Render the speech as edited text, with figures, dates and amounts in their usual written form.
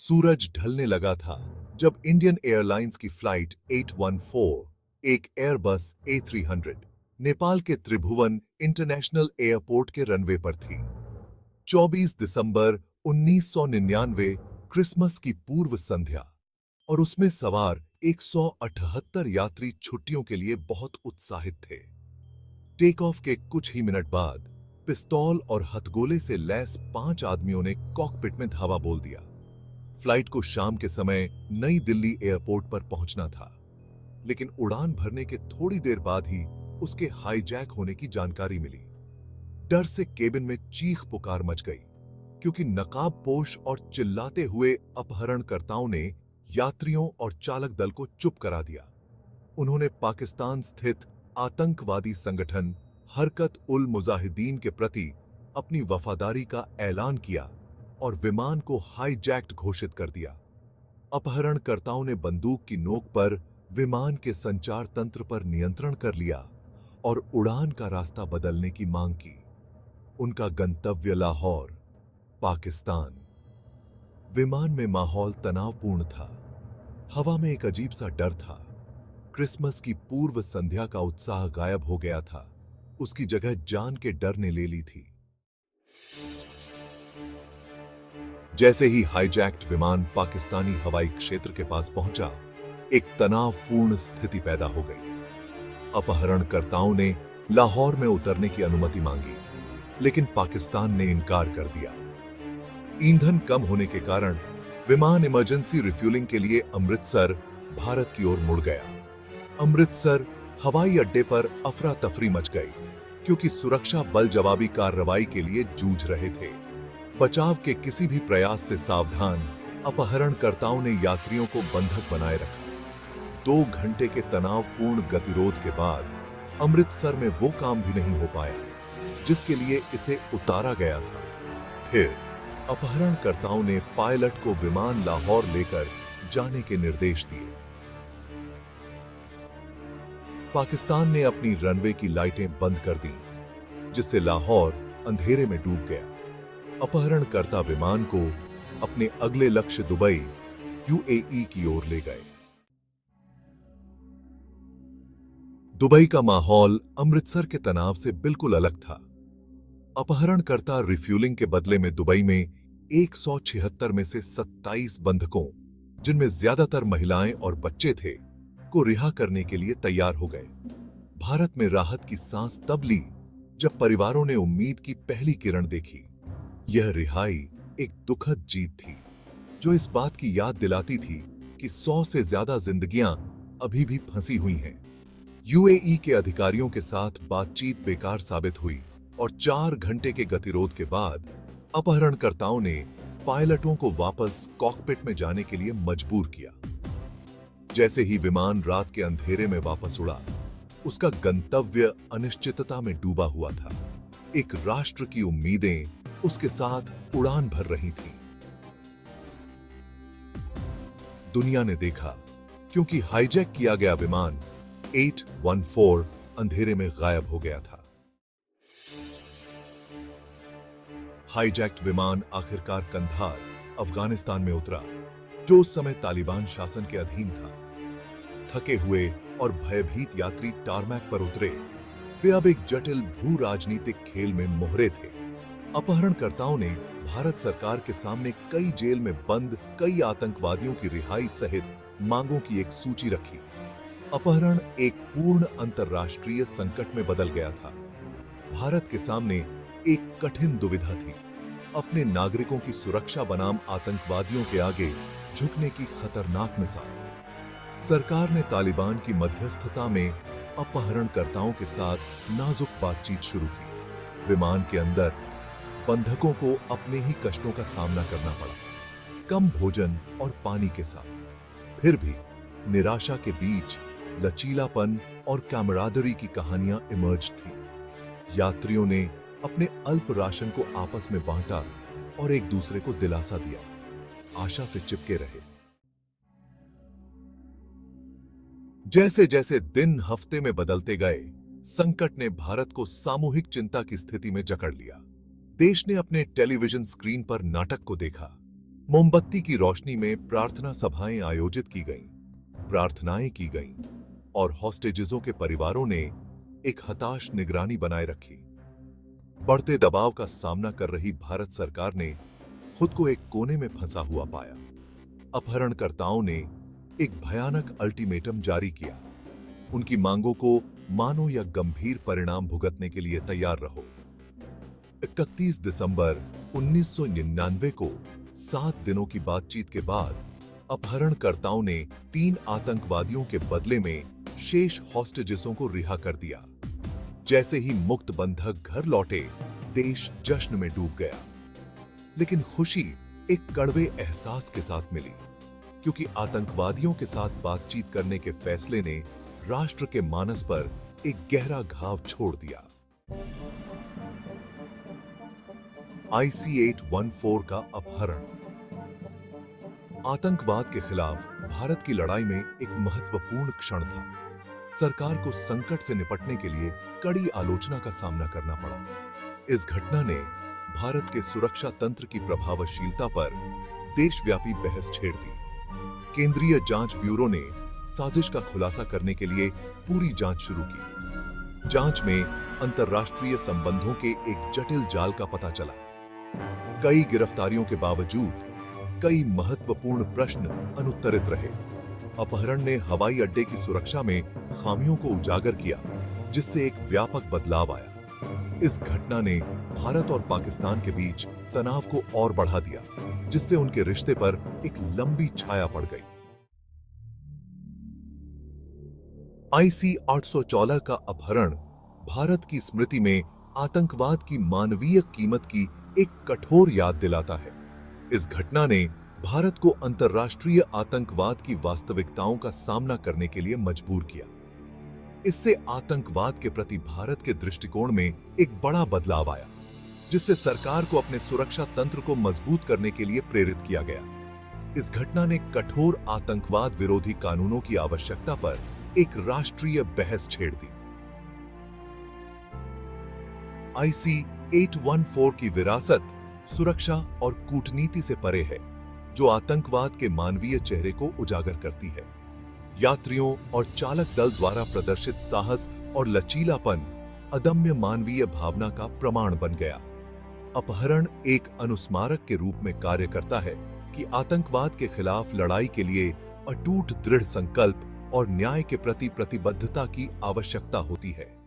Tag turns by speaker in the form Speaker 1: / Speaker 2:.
Speaker 1: सूरज ढलने लगा था जब इंडियन एयरलाइंस की फ्लाइट 814, एक एयरबस A300, नेपाल के त्रिभुवन इंटरनेशनल एयरपोर्ट के रनवे पर थी। 24 दिसंबर 1999, क्रिसमस की पूर्व संध्या, और उसमें सवार 178 यात्री छुट्टियों के लिए बहुत उत्साहित थे। टेक ऑफ के कुछ ही मिनट बाद पिस्तौल और हथगोले से लैस 5 आदमियों ने कॉकपिट में धावा बोल दिया। फ्लाइट को शाम के समय नई दिल्ली एयरपोर्ट पर पहुंचना था, लेकिन उड़ान भरने के थोड़ी देर बाद ही उसके हाईजैक होने की जानकारी मिली। डर से केबिन में चीख पुकार मच गई, क्योंकि नकाबपोश और चिल्लाते हुए अपहरणकर्ताओं ने यात्रियों और चालक दल को चुप करा दिया। उन्होंने पाकिस्तान स्थित आतंकवादी संगठन हरकत उल मुजाहिदीन के प्रति अपनी वफादारी का ऐलान किया और विमान को हाईजैक्ड घोषित कर दिया। अपहरणकर्ताओं ने बंदूक की नोक पर विमान के संचार तंत्र पर नियंत्रण कर लिया और उड़ान का रास्ता बदलने की मांग की। उनका गंतव्य लाहौर, पाकिस्तान। विमान में माहौल तनावपूर्ण था। हवा में एक अजीब सा डर था। क्रिसमस की पूर्व संध्या का उत्साह गायब हो गया था। उसकी जगह जान के डर ने ले ली थी। जैसे ही हाईजैक्ड विमान पाकिस्तानी हवाई क्षेत्र के पास पहुंचा, एक तनावपूर्ण स्थिति पैदा हो गई। अपहरणकर्ताओं ने लाहौर में उतरने की अनुमति मांगी, लेकिन पाकिस्तान ने इनकार कर दिया। ईंधन कम होने के कारण विमान इमरजेंसी रिफ्यूलिंग के लिए अमृतसर, भारत की ओर मुड़ गया। अमृतसर हवाई अड्डे पर अफरा तफरी मच गई, क्योंकि सुरक्षा बल जवाबी कार्रवाई के लिए जूझ रहे थे। बचाव के किसी भी प्रयास से सावधान अपहरणकर्ताओं ने यात्रियों को बंधक बनाए रखा। 2 घंटे के तनावपूर्ण गतिरोध के बाद अमृतसर में वो काम भी नहीं हो पाया जिसके लिए इसे उतारा गया था। फिर अपहरणकर्ताओं ने पायलट को विमान लाहौर लेकर जाने के निर्देश दिए। पाकिस्तान ने अपनी रनवे की लाइटें बंद कर दी, जिससे लाहौर अंधेरे में डूब गया। अपहरणकर्ता विमान को अपने अगले लक्ष्य दुबई, यूएई की ओर ले गए। दुबई का माहौल अमृतसर के तनाव से बिल्कुल अलग था। अपहरणकर्ता रिफ्यूलिंग के बदले में दुबई में 176 में से 27 बंधकों, जिनमें ज्यादातर महिलाएं और बच्चे थे, को रिहा करने के लिए तैयार हो गए। भारत में राहत की सांस तब ली जब परिवारों ने उम्मीद की पहली किरण देखी। यह रिहाई एक दुखद जीत थी, जो इस बात की याद दिलाती थी कि 100 से ज्यादा जिंदगियां अभी भी फंसी हुई हैं। यूएई के अधिकारियों के साथ बातचीत बेकार साबित हुई और 4 घंटे के गतिरोध के बाद अपहरणकर्ताओं ने पायलटों को वापस कॉकपिट में जाने के लिए मजबूर किया। जैसे ही विमान रात के अंधेरे में वापस उड़ा, उसका गंतव्य अनिश्चितता में डूबा हुआ था। एक राष्ट्र की उम्मीदें उसके साथ उड़ान भर रही थीं। दुनिया ने देखा, क्योंकि हाईजैक किया गया विमान 814 अंधेरे में गायब हो गया था। हाईजैक्ड विमान आखिरकार कंधार, अफगानिस्तान में उतरा, जो उस समय तालिबान शासन के अधीन था। थके हुए और भयभीत यात्री टारमैक पर उतरे। वे अब एक जटिल भू राजनीतिक खेल में मोहरे थे। अपहरणकर्ताओं ने भारत सरकार के सामने कई जेल में बंद कई आतंकवादियों की रिहाई सहित मांगों की एक सूची रखी। अपहरण एक पूर्ण अंतर्राष्ट्रीय संकट में बदल गया था। भारत के सामने एक कठिन दुविधा थी: अपने नागरिकों की सुरक्षा बनाम आतंकवादियों के आगे झुकने की खतरनाक मिसाल। सरकार ने तालिबान की मध्यस्थता में अपहरणकर्ताओं के साथ नाजुक बातचीत शुरू की। विमान के अंदर बंधकों को अपने ही कष्टों का सामना करना पड़ा, कम भोजन और पानी के साथ। फिर भी निराशा के बीच लचीलापन और कैमराडरी की कहानियां इमर्ज थी। यात्रियों ने अपने अल्प राशन को आपस में बांटा और एक दूसरे को दिलासा दिया, आशा से चिपके रहे। जैसे जैसे दिन हफ्ते में बदलते गए, संकट ने भारत को सामूहिक चिंता की स्थिति में जकड़ लिया। देश ने अपने टेलीविजन स्क्रीन पर नाटक को देखा। मोमबत्ती की रोशनी में प्रार्थना सभाएं आयोजित की गईं, प्रार्थनाएं की गईं और हॉस्टेजेसों के परिवारों ने एक हताश निगरानी बनाए रखी। बढ़ते दबाव का सामना कर रही भारत सरकार ने खुद को एक कोने में फंसा हुआ पाया। अपहरणकर्ताओं ने एक भयानक अल्टीमेटम जारी किया। उनकी मांगों को मानो या गंभीर परिणाम भुगतने के लिए तैयार रहो। 31 दिसंबर 1999 को 7 दिनों की बातचीत के बाद अपहरणकर्ताओं ने 3 आतंकवादियों के बदले में शेष हॉस्टेजेसों को रिहा कर दिया। जैसे ही मुक्त बंधक घर लौटे, देश जश्न में डूब गया। लेकिन खुशी एक कड़वे एहसास के साथ मिली, क्योंकि आतंकवादियों के साथ बातचीत करने के फैसले ने राष्ट्र के मानस पर एक गहरा घाव छोड़ दिया। IC-814 का अपहरण आतंकवाद के खिलाफ भारत की लड़ाई में एक महत्वपूर्ण क्षण था। सरकार को संकट से निपटने के लिए कड़ी आलोचना का सामना करना पड़ा। इस घटना ने भारत के सुरक्षा तंत्र की प्रभावशीलता पर देशव्यापी बहस छेड़ दी। केंद्रीय जांच ब्यूरो ने साजिश का खुलासा करने के लिए पूरी जांच शुरू की। जांच में अंतर्राष्ट्रीय संबंधों के एक जटिल जाल का पता चला। कई गिरफ्तारियों के बावजूद कई महत्वपूर्ण प्रश्न अनुत्तरित रहे। अपहरण ने हवाई अड्डे की सुरक्षा में खामियों को उजागर किया, जिससे एक व्यापक बदलाव आया। इस घटना ने भारत और पाकिस्तान के बीच तनाव को और बढ़ा दिया, जिससे उनके रिश्ते पर एक लंबी छाया पड़ गई। IC-814 का अपहरण भारत की स्मृति में आतंकवाद की मानवीय कीमत की एक कठोर याद दिलाता है। इस घटना ने भारत को अंतर्राष्ट्रीय आतंकवाद की वास्तविकताओं का सामना करने के लिए मजबूर किया। इससे आतंकवाद के प्रति भारत के दृष्टिकोण में एक बड़ा बदलाव आया, जिससे सरकार को अपने सुरक्षा तंत्र को मजबूत करने के लिए प्रेरित किया गया। इस घटना ने कठोर आतंकवाद विरोधी कानूनों की आवश्यकता पर एक राष्ट्रीय बहस छेड़ दी। IC-814 की विरासत सुरक्षा और कूटनीति से परे है, जो आतंकवाद के मानवीय चेहरे को उजागर करती है। यात्रियों और चालक दल द्वारा प्रदर्शित साहस और लचीलापन अदम्य मानवीय भावना का प्रमाण बन गया। अपहरण एक अनुस्मारक के रूप में कार्य करता है कि आतंकवाद के खिलाफ लड़ाई के लिए अटूट दृढ़ संकल्प और न्याय के प्रति प्रतिबद्धता की आवश्यकता होती है।